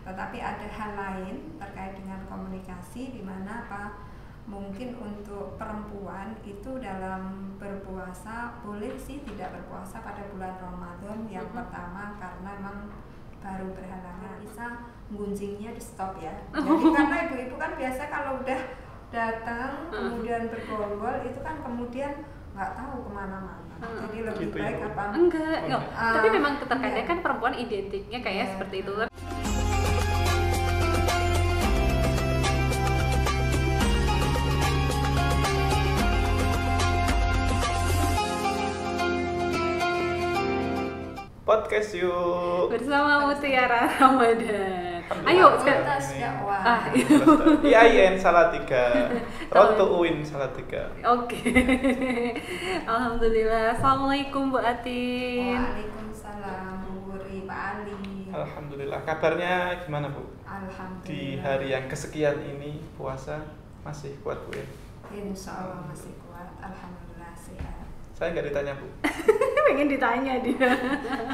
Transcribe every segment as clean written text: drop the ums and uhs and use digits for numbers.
Tetapi ada hal lain terkait dengan komunikasi, di mana mungkin untuk perempuan itu dalam berpuasa boleh sih tidak berpuasa pada bulan Ramadan yang pertama, karena memang baru berhalangan, bisa gunjingnya di stop ya. Jadi karena ibu-ibu kan biasa kalau udah datang kemudian bergerombol itu kan kemudian nggak tahu kemana-mana. Jadi lebih gitu baik ya, apa? Enggak, tapi memang terkadang iya. kan perempuan identiknya kayak seperti itu kan. Podcast yuk. Bersama Mutiara Ramadan. Ayo, Fakultas dakwah. IAIN Salatiga, Road to UIN Salatiga. Oke. Alhamdulillah. Assalamualaikum Bu Atin. Waalaikumsalam Bu Wuri, Pak Ali. Alhamdulillah. Kabarnya gimana Bu? Alhamdulillah. Di hari yang kesekian ini puasa masih kuat Bu ya? Insya Allah masih kuat. Alhamdulillah sehat. Saya nggak ditanya Bu. Pengen ditanya dia.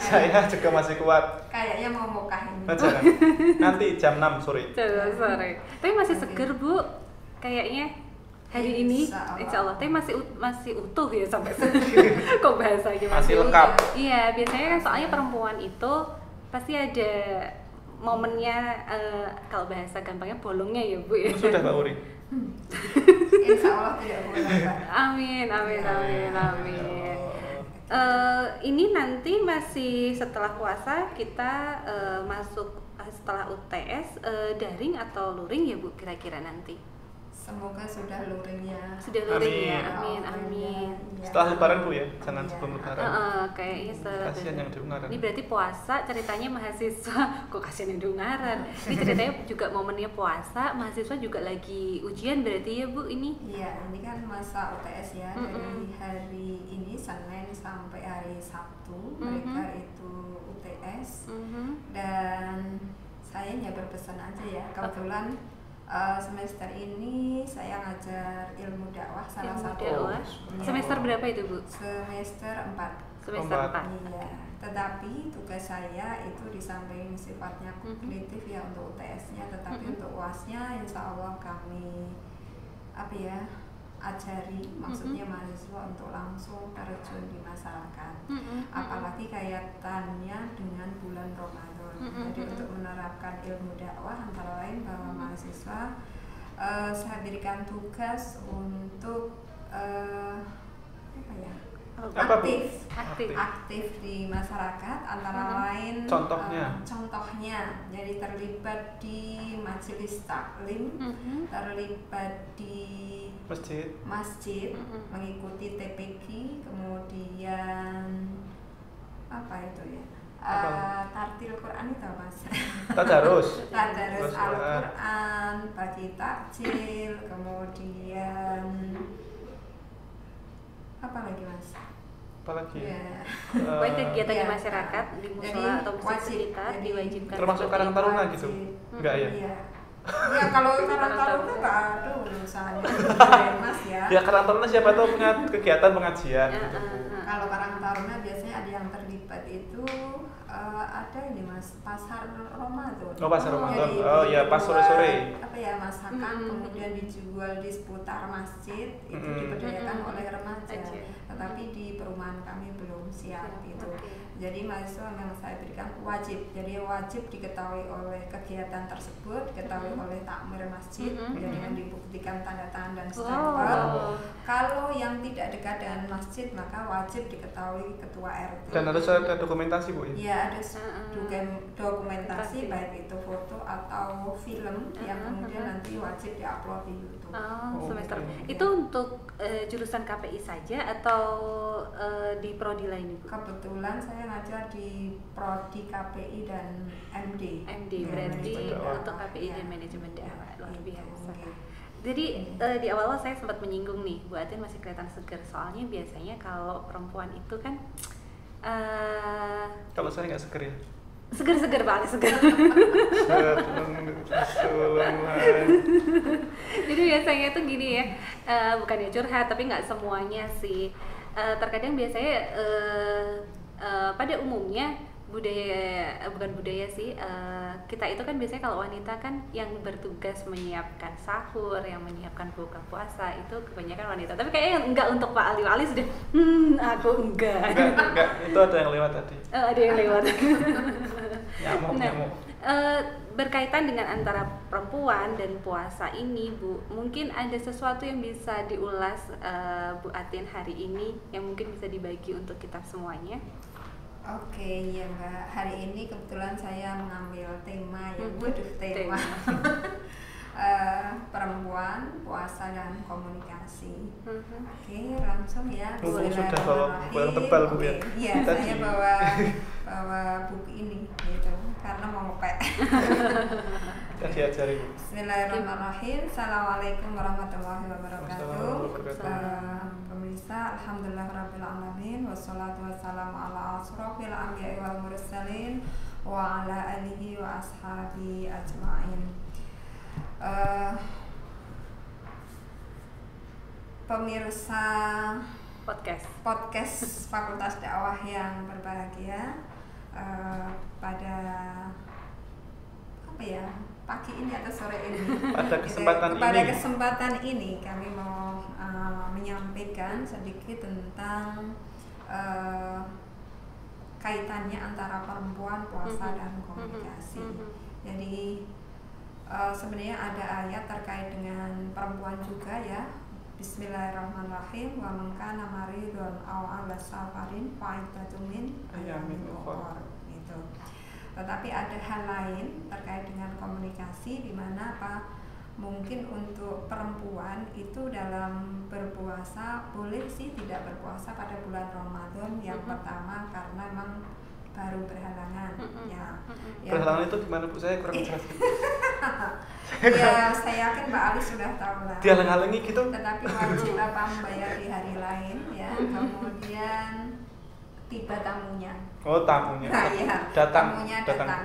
Saya juga masih kuat. Kayaknya mau mukah ini. Jangan. Nanti jam 6 sore. Sore. Tapi masih seger Bu. Kayaknya hari ini Insya Allah. Tapi masih utuh ya sampai sekarang. Kok bahasanya Masih lengkap. Iya, biasanya kan soalnya perempuan itu pasti ada momennya, kalau bahasa gampangnya bolongnya ya Bu ya. Sudah Mbak Uri. Insya Allah tidak boleh Mbak. Amin. Ini nanti masih setelah puasa kita masuk setelah UTS daring atau luring ya Bu kira-kira nanti? Semoga sudah luringnya. Sudah luring ya, Amin. amin. Setelah lebaran Bu ya, jangan sebelum lebaran. Kayaknya setelah Kasihan yang di Ungaran. Ini berarti puasa ceritanya mahasiswa, kok kasihan yang di Ungaran. Ini ceritanya juga momennya puasa, mahasiswa juga lagi ujian berarti ya Bu ini? Iya, ini kan masa UTS ya, dari hari ini Senin sampai hari Sabtu mereka itu UTS. Dan saya hanya berpesan aja ya, kebetulan semester ini saya ngajar ilmu dakwah salah satu. Dakwah. Semester berapa itu Bu? Semester 4. Semester 4. Iya, tetapi tugas saya itu di samping sifatnya kognitif ya untuk UTS-nya, tetapi untuk UAS-nya insya Allah kami ajari, maksudnya mahasiswa untuk langsung terjun di masyarakat, apalagi kaitannya dengan bulan Ramadan. Jadi untuk menerapkan ilmu dakwah antara lain bahwa mahasiswa saya berikan tugas untuk aktif di masyarakat, antara lain contohnya jadi terlibat di majelis taklim, terlibat di masjid, mengikuti TPQ, kemudian tartil Quran itu Mas. Tadarus Al-Quran, bagi takjil, kemudian apa lagi Mas? Apalagi ya. Baik kegiatan di masyarakat, di musola atau masjid sekitar diwajibkan. Termasuk Karang Taruna gitu? Enggak ya? Iya. Ya kalau Karang Taruna nggak ada urusannya Mas ya. Ya Karang Taruna siapa tahu punya kegiatan pengajian gitu. Kalau Karang Taruna biasanya ada yang terlibat itu ada ini Mas, pasar Ramadan. Oh pasar Ramadan. Jadi Oh ya pas sore-sore. Masakan kemudian dijual di seputar masjid, itu diberdayakan oleh remaja. Tetapi di perumahan kami belum siap itu. Jadi mahasiswa memang saya berikan wajib. Jadi wajib diketahui oleh kegiatan tersebut, diketahui oleh takmir masjid, dengan dibuktikan tanda tangan dan stempel. Kalau yang tidak dekat dengan masjid maka wajib diketahui ketua RT. Dan harus ada dokumentasi Bu ya? Iya, ada dokumentasi baik itu foto atau film yang kemudian nanti wajib diupload di YouTube. Semester. Itu untuk jurusan KPI saja atau di prodi lain Bu? Kebetulan saya ngajar di prodi KPI dan MD. Berarti untuk KPI dan manajemen dakwah, luar biasa. Jadi di awal saya sempat menyinggung nih, Bu Atin masih kelihatan segar. Soalnya biasanya kalau perempuan itu kan kalau saya nggak seger ya? Seger Pak, seger. Jadi biasanya itu gini ya, bukannya curhat tapi nggak semuanya sih. Terkadang biasanya pada umumnya bukan budaya sih, kita itu kan biasanya kalau wanita kan yang bertugas menyiapkan sahur, yang menyiapkan buka puasa itu kebanyakan wanita, tapi kayaknya enggak untuk Pak Ali. Pak Ali sudah aku enggak, itu ada yang lewat tadi. Ada yang lewat. Nyamuk. Berkaitan dengan antara perempuan dan puasa ini, Bu, mungkin ada sesuatu yang bisa diulas Bu Atin hari ini yang mungkin bisa dibagi untuk kita semuanya. Oke, ya Mbak. Hari ini kebetulan saya mengambil tema yang tema perempuan, puasa dan komunikasi. Oke, langsung ya. Sudah bawa buku yang tebal, Bu, ya. Iya, saya bawa buku ini gitu karena mau ngepek. Kita diajari. Bismillahirrahmanirrahim. Assalamualaikum warahmatullahi wabarakatuh. Pemirsa, alhamdulillahirabbil alamin wassalatu wassalamu ala asrofil anbiya'i wal mursalin wa ala alihi wa ashabi ajmain. Pemirsa podcast Fakultas Dakwah yang berbahagia, pada pagi ini atau sore ini pada kesempatan ini kami mau menyampaikan sedikit tentang kaitannya antara perempuan, puasa dan komunikasi. Jadi sebenarnya ada ayat terkait dengan perempuan juga ya. Bismillahirrahmanirrahim. Wa man kana maridun aw 'ala safarin fa iddatun min ayyamin ukhra. Gitu. Tetapi ada hal lain terkait dengan komunikasi, di mana mungkin untuk perempuan itu dalam berpuasa boleh sih tidak berpuasa pada bulan Ramadan yang pertama karena memang baru berhalangan. Berhalangan itu gimana, Bu? Saya kurang jelas. Ya, saya yakin Mbak Ali sudah tahu lah. Dihalang-halangi gitu. Tetapi wajib membayar di hari lain ya. Kemudian tiba tamunya. Oh, tamunya. Ya, datang.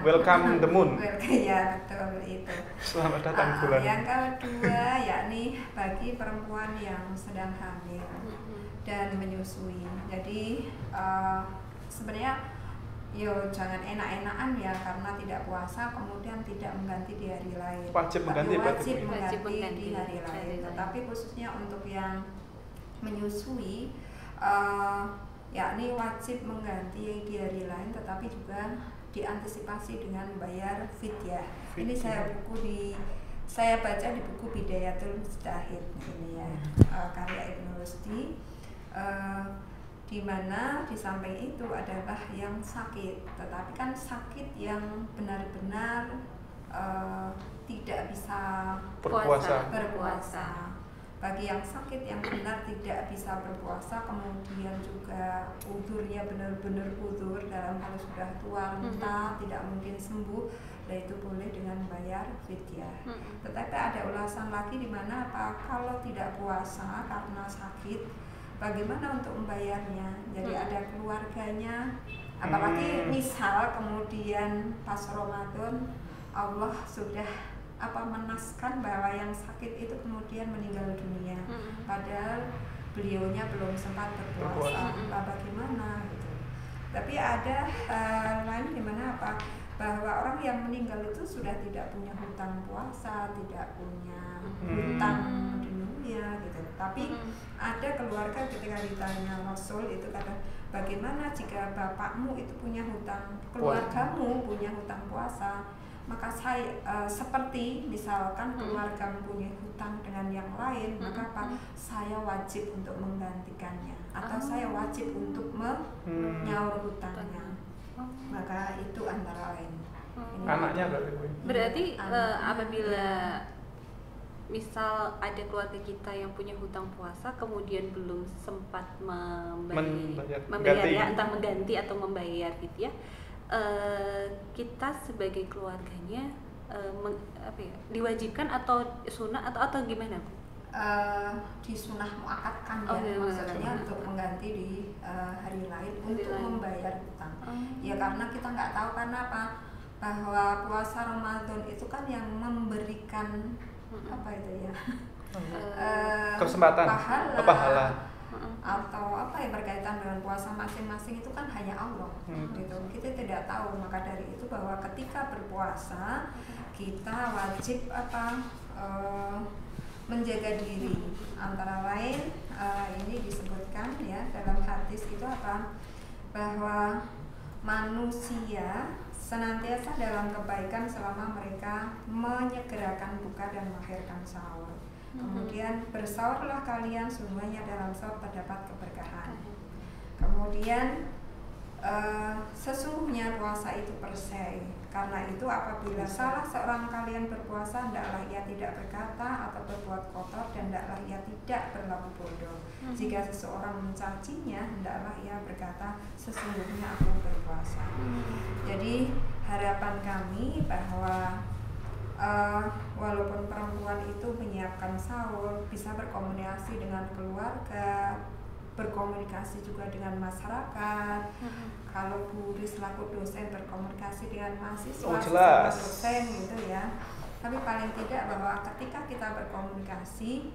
Welcome the moon. Ya, betul itu. Selamat datang bulan. Yang kedua yakni bagi perempuan yang sedang hamil dan menyusui. Jadi sebenarnya jangan enak-enakan ya karena tidak puasa kemudian tidak mengganti di hari lain. Wajib mengganti di hari lain. Tetapi khususnya untuk yang menyusui yakni wajib mengganti di hari lain, tetapi juga diantisipasi dengan membayar fidyah. Ini saya baca di buku Bidayatul Mujtahid ini ya, karya Ibnu Rusdi, di mana di samping itu adalah yang sakit, tetapi kan sakit yang benar-benar tidak bisa berpuasa. Bagi yang sakit yang benar tidak bisa berpuasa, kemudian juga udurnya benar-benar udur dalam hal sudah tua renta, tidak mungkin sembuh, dan itu boleh dengan bayar fidyah. Tetapi ada ulasan lagi di mana kalau tidak puasa karena sakit, bagaimana untuk membayarnya? Jadi ada keluarganya, apalagi misal kemudian pas Ramadan Allah sudah menaskan bahwa yang sakit itu kemudian meninggal dunia, padahal beliaunya belum sempat berpuasa. Bagaimana gitu? Tapi ada lain di mana bahwa orang yang meninggal itu sudah tidak punya hutang puasa, tidak punya hutang dunia gitu. Tapi ada keluarga ketika ditanya Rasul itu kata, bagaimana jika bapakmu itu punya hutang, keluargamu punya hutang puasa, maka saya seperti misalkan keluarga mempunyai hutang dengan yang lain, maka saya wajib untuk menggantikannya atau saya wajib untuk menyaur hutangnya. Maka itu antara lain. Anaknya berarti apabila misal ada keluarga kita yang punya hutang puasa kemudian belum sempat membayar ya, entah mengganti atau membayar gitu ya, kita sebagai keluarganya diwajibkan atau sunnah atau gimana, Bu? Disunah muakatkan ya, maksudnya untuk mengganti di hari lain untuk membayar hutang. Ya karena kita nggak tahu kenapa bahwa puasa Ramadan itu kan yang memberikan kesempatan pahala atau apa yang berkaitan dengan puasa masing-masing itu kan hanya Allah gitu. Kita tidak tahu, maka dari itu bahwa ketika berpuasa kita wajib menjaga diri, antara lain ini disebutkan ya dalam hadis itu bahwa manusia senantiasa dalam kebaikan selama mereka menyegerakan buka dan mengakhirkan sahur. Kemudian bersahurlah kalian, semuanya dalam sahur terdapat keberkahan. Kemudian sesungguhnya puasa itu perisai. Karena itu apabila salah seorang kalian berpuasa, hendaklah ia tidak berkata atau berbuat kotor, dan hendaklah ia tidak berlaku bodoh. Jika seseorang mencacinya, hendaklah ia berkata, sesungguhnya aku berpuasa. Jadi harapan kami bahwa walaupun perempuan itu menyiapkan sahur, bisa berkomunikasi dengan keluarga, berkomunikasi juga dengan masyarakat. Kalau Bu Ris selaku dosen berkomunikasi dengan mahasiswa, jelas. dosen gitu ya. Tapi paling tidak bahwa ketika kita berkomunikasi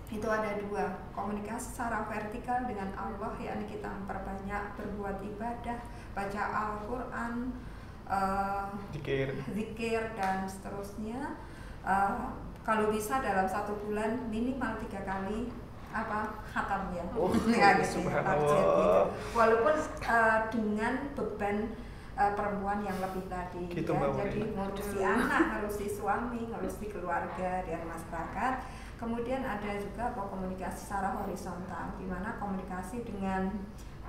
itu ada dua, komunikasi secara vertikal dengan Allah, yakni kita memperbanyak berbuat ibadah, baca Al-Quran, zikir dan seterusnya. Kalau bisa dalam 1 bulan minimal 3 kali khatam ya, gitu. Walaupun dengan beban perempuan yang lebih tadi gitu, ya. Jadi ngurusi anak, ngurusi suami, ngurusi keluarga dan masyarakat. Kemudian ada juga komunikasi secara horizontal, di mana komunikasi dengan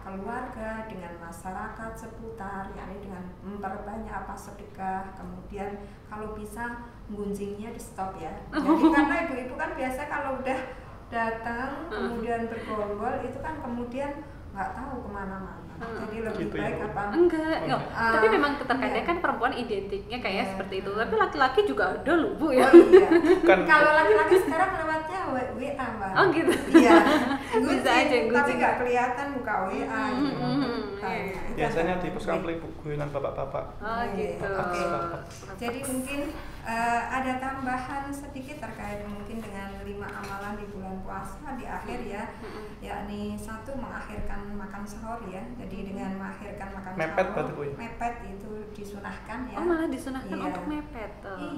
keluarga, dengan masyarakat seputar, yakni dengan memperbanyak sedekah. Kemudian kalau bisa gunjingnya di stop ya. Jadi karena ibu-ibu kan biasa kalau udah datang kemudian bergerombol itu kan kemudian nggak tahu kemana-mana. Jadi lebih gitu baik ya, enggak. Tapi memang terkadang kan perempuan identiknya kayaknya seperti itu. Tapi laki-laki juga ada loh Bu ya. Oh iya. Kan Kalau laki-laki sekarang lewatnya WA Mbak. Oh gitu. Iya. Bisa aja tapi nggak kelihatan buka WA gitu. biasanya di puskapling guyonan bapak-bapak. Oh gitu. Oke. Jadi mungkin ada tambahan sedikit terkait mungkin dengan 5 amalan di bulan puasa di akhir ya, yakni 1 mengakhirkan makan sahur ya. Jadi dengan mengakhirkan makan Mepet sahur, berarti Bu ya? mepet itu disunahkan ya. Oh malah disunahkan Iya. untuk mepet.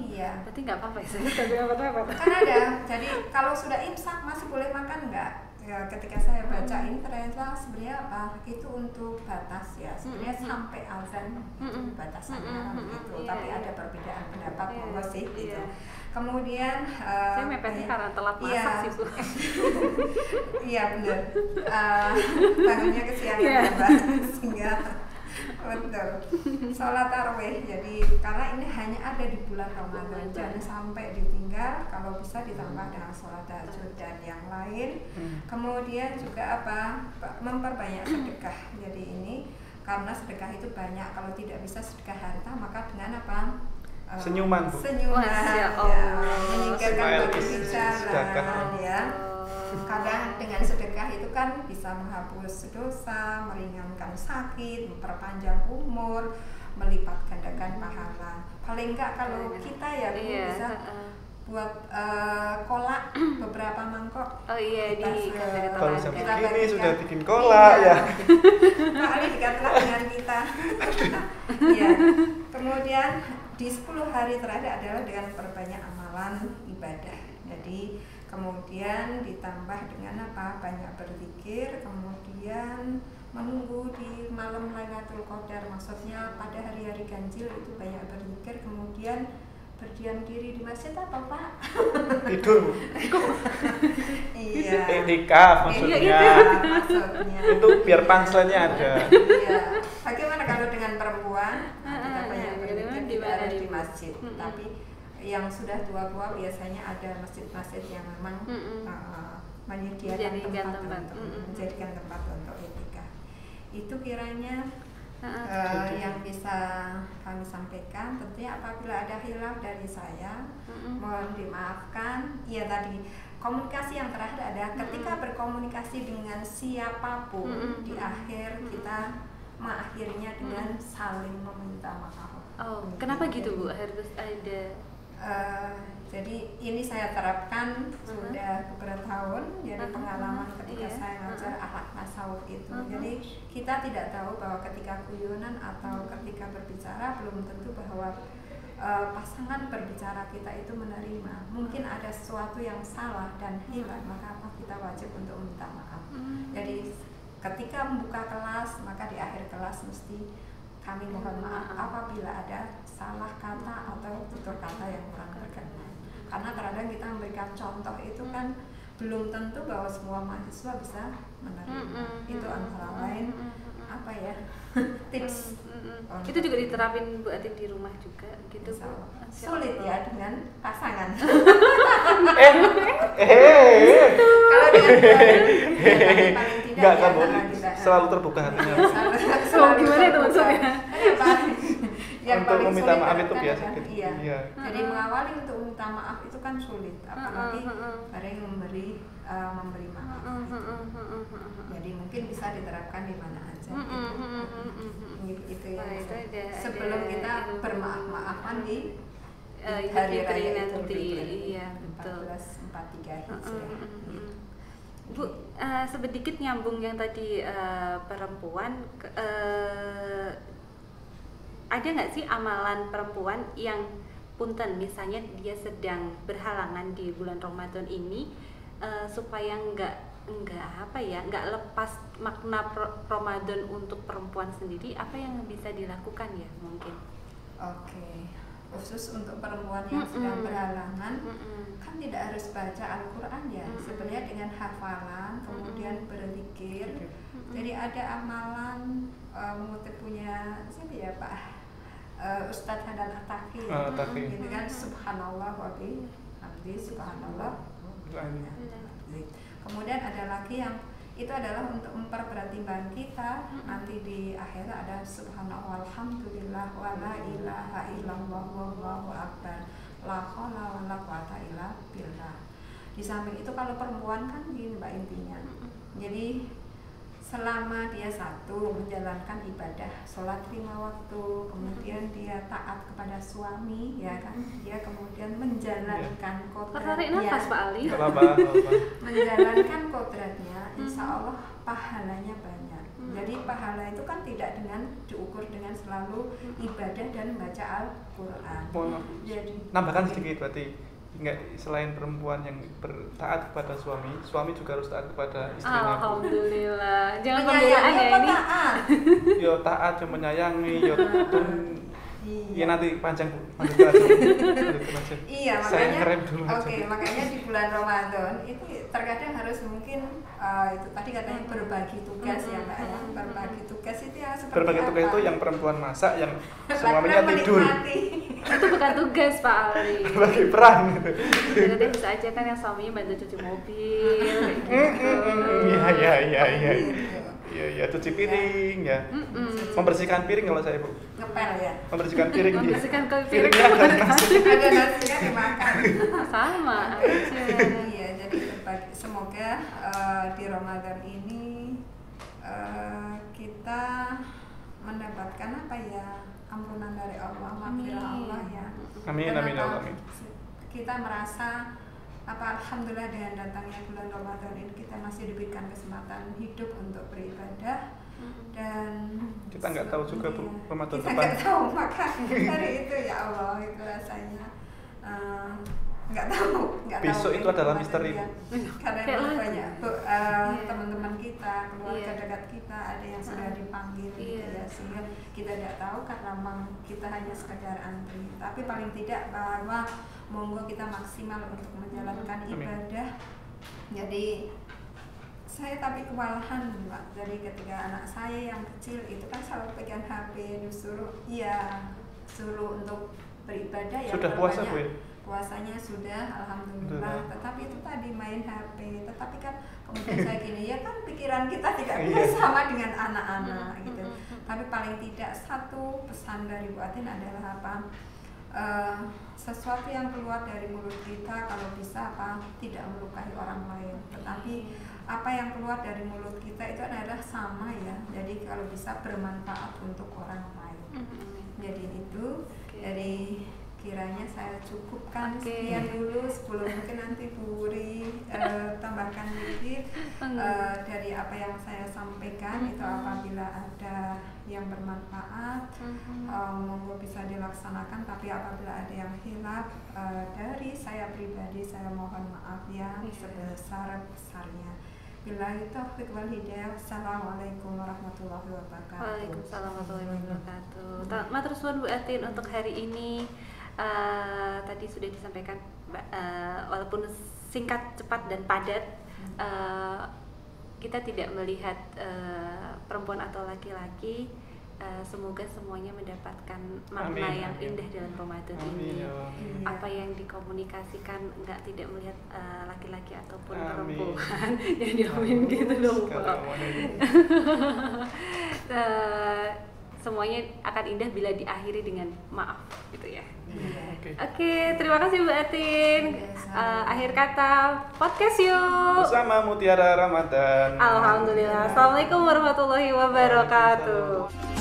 Iya. Berarti nggak apa-apa ya saya tapi mepet. Kan ada. Jadi kalau sudah imsak masih boleh makan nggak? Ya, ketika saya baca ini ternyata sebenarnya itu untuk batas ya. Sebenarnya sampai azan itu batasannya gitu. Iya, Tapi iya. ada perbedaan pendapat monggo sih gitu. Iya. Kemudian Saya mepetnya karena telat masak sih Bu. Iya benar. Bangunnya kesiangan Iya. ya, Mbak. Sehingga betul. Sholat tarawih. Jadi karena ini hanya ada di bulan Ramadan, jangan sampai ditinggal. Kalau bisa ditambah dengan sholat tahajud dan yang lain. Kemudian juga memperbanyak sedekah. Jadi ini karena sedekah itu banyak. Kalau tidak bisa sedekah harta, maka dengan Senyuman Bu. Senyuman Masya ya, Allah. menyingkirkan Smile batu is bicara sedekah. ya. Kadang dengan sedekah itu kan bisa menghapus dosa, meringankan sakit, memperpanjang umur, melipat gandakan pahala. Paling enggak kalau kita ya Bu, bisa buat kolak beberapa mangkok. Oh iya di Kalau jam Kita segini bagikan. sudah bikin kolak Iya. ya. Pak Ali dikatakan dengan kita. Ya. Kemudian di 10 hari terakhir adalah dengan perbanyak amalan ibadah. Jadi kemudian ditambah dengan banyak berzikir, kemudian menunggu di malam Lailatul Qadar, maksudnya pada hari-hari ganjil itu banyak berzikir, kemudian berdiam diri di masjid apa Pak? Tidur Bu. Iya. Iktikaf maksudnya. Iya, maksudnya. Itu biar punchline-nya ada. Iya. Bagaimana kalau dengan perempuan? Kita banyak berzikir di mana di masjid, tapi yang sudah tua-tua biasanya ada masjid-masjid yang memang menyediakan menjadikan tempat untuk etika. Itu kiranya yang bisa kami sampaikan. Tentunya apabila ada hilaf dari saya, mohon dimaafkan. Ya tadi komunikasi yang terakhir ada ketika berkomunikasi dengan siapapun di akhir kita mengakhirinya dengan saling meminta maaf. Oh, kenapa gitu Bu? Harus ada Jadi ini saya terapkan sudah beberapa tahun, jadi pengalaman ketika saya ngajar akhlak tasawuf itu. Jadi kita tidak tahu bahwa ketika guyonan atau ketika berbicara belum tentu bahwa pasangan berbicara kita itu menerima. Mungkin ada sesuatu yang salah dan hilang, maka apa kita wajib untuk minta maaf. Jadi ketika membuka kelas, maka di akhir kelas mesti kami mohon maaf apabila ada salah kata atau tutur kata yang kurang berkenan. Karena kadang kita memberikan contoh itu kan belum tentu bahwa semua mahasiswa bisa menerima. Itu antara lain apa ya tips. Itu juga diterapin Bu Atin di rumah juga gitu Bu. Sulit ya dengan pasangan. Kalau dengan paling tidak enggak ya, kan Bu, tidak. selalu terbuka hatinya. Selalu gimana itu maksudnya? Untuk meminta maaf itu biasa kan, gitu. iya. Jadi mengawali untuk meminta maaf itu kan sulit, apalagi bareng memberi maaf. Jadi mungkin bisa diterapkan di mana aja. Gitu ya. Sebelum kita bermaaf-maafan di hari raya Idul Fitri. Iya, betul. 1443 Hijriah. Bu, sedikit nyambung yang tadi perempuan, ada nggak sih amalan perempuan yang punten misalnya dia sedang berhalangan di bulan Ramadan ini supaya nggak lepas makna Ramadan untuk perempuan sendiri, apa yang bisa dilakukan ya mungkin? Oke. Khusus untuk perempuan yang sedang berhalangan kan tidak harus baca Al-Quran ya, sebenarnya dengan hafalan kemudian berzikir. Jadi ada amalan mengutip punya siapa ya Pak Ustadz Hadan At-Taqi gitu kan, subhanallah wa bihamdi subhanallah. Kemudian ada lagi yang itu adalah untuk memperberat timbangan kita. Nanti di akhirat ada subhanallah walhamdulillah wa la ilaha illallah wallahu akbar la haula wala quwata illa billah. Di samping itu kalau perempuan kan gini Mbak intinya. Jadi selama dia satu menjalankan ibadah sholat 5 waktu, kemudian dia taat kepada suami, ya kan, dia kemudian menjalankan kodratnya, nafas Pak Ali. menjalankan kodratnya, insya Allah pahalanya banyak. Jadi pahala itu kan tidak dengan diukur dengan selalu ibadah dan baca Al-Quran. Jadi nambahkan sedikit berarti. Enggak, selain perempuan yang taat kepada suami juga harus taat kepada istrinya. Alhamdulillah. Jangan pembelaan ya ini. Yo taat, yo menyayangi, yo iya nanti panjang Bu. Iya, makanya makanya di bulan Ramadan itu terkadang harus mungkin itu tadi katanya berbagi tugas ya Mbak ya. Berbagi tugas itu yang seperti berbagi tugas itu yang perempuan masak, yang suaminya tidur. Itu bukan tugas Pak Ali. Berbagi peran gitu. Jadi bisa aja kan yang suaminya bantu cuci mobil Iya, cuci piring ya. Membersihkan piring kalau saya Bu. Ngepel ya. Membersihkan piring. Membersihkan piringnya ada nasi. Ada nasinya dimakan. Sama. Iya, jadi semoga di Ramadan ini kita mendapatkan apa ya, ampunan dari Allah, maghfirah Allah ya. Amin. Kita merasa alhamdulillah dengan datangnya bulan Ramadan ini kita masih diberikan kesempatan hidup untuk beribadah, dan kita nggak tahu juga Bu Ramadan kita depan. Nggak tahu, maka dari itu ya Allah itu rasanya nggak tahu besok itu adalah misteri karena banyak teman-teman kita, keluarga dekat kita ada yang sudah dipanggil gitu ya, sehingga kita tidak tahu karena memang kita hanya sekedar antri, tapi paling tidak bahwa monggo kita maksimal untuk menjalankan ibadah. Jadi saya tapi kewalahan Mbak, dari ketika anak saya yang kecil itu kan selalu pegang HP, suruh untuk beribadah ya. Sudah puasa Bu ya? Puasanya sudah, alhamdulillah. Tetapi itu tadi main HP. Tetapi kan kemudian saya gini, ya kan pikiran kita tidak bisa sama dengan anak-anak gitu. Tapi paling tidak satu pesan dari Bu Atin adalah apa? Sesuatu yang keluar dari mulut kita kalau bisa tidak melukai orang lain. Tetapi apa yang keluar dari mulut kita itu adalah sama ya. Jadi kalau bisa bermanfaat untuk orang lain. Jadi itu dari kiranya saya cukupkan Oke. sekian dulu sebelum mungkin nanti Bu Wuri tambahkan sedikit dari apa yang saya sampaikan. Itu apabila ada yang bermanfaat monggo bisa dilaksanakan, tapi apabila ada yang hilaf dari saya pribadi saya mohon maaf yang sebesar-besarnya. Billahi taufiq wal hidayah. Assalamualaikum warahmatullahi wabarakatuh. Waalaikumsalam warahmatullahi wabarakatuh. Matur suwun Bu Atin untuk hari ini. Tadi sudah disampaikan walaupun singkat, cepat dan padat, kita tidak melihat perempuan atau laki-laki. Semoga semuanya mendapatkan makna Amin. yang indah dalam Ramadan Amin, ini. ya Allah. Iya. Apa yang dikomunikasikan tidak melihat laki-laki ataupun Amin. perempuan. Yang diamin gitu dong Pak. Kalau mau ini. Semuanya akan indah bila diakhiri dengan maaf gitu ya. Iya, oke. Oke, terima kasih Mbak Atin. Akhir kata podcast yuk. Bersama Mutiara Ramadan. Alhamdulillah. Assalamualaikum warahmatullahi wabarakatuh. Waalaikumsalam.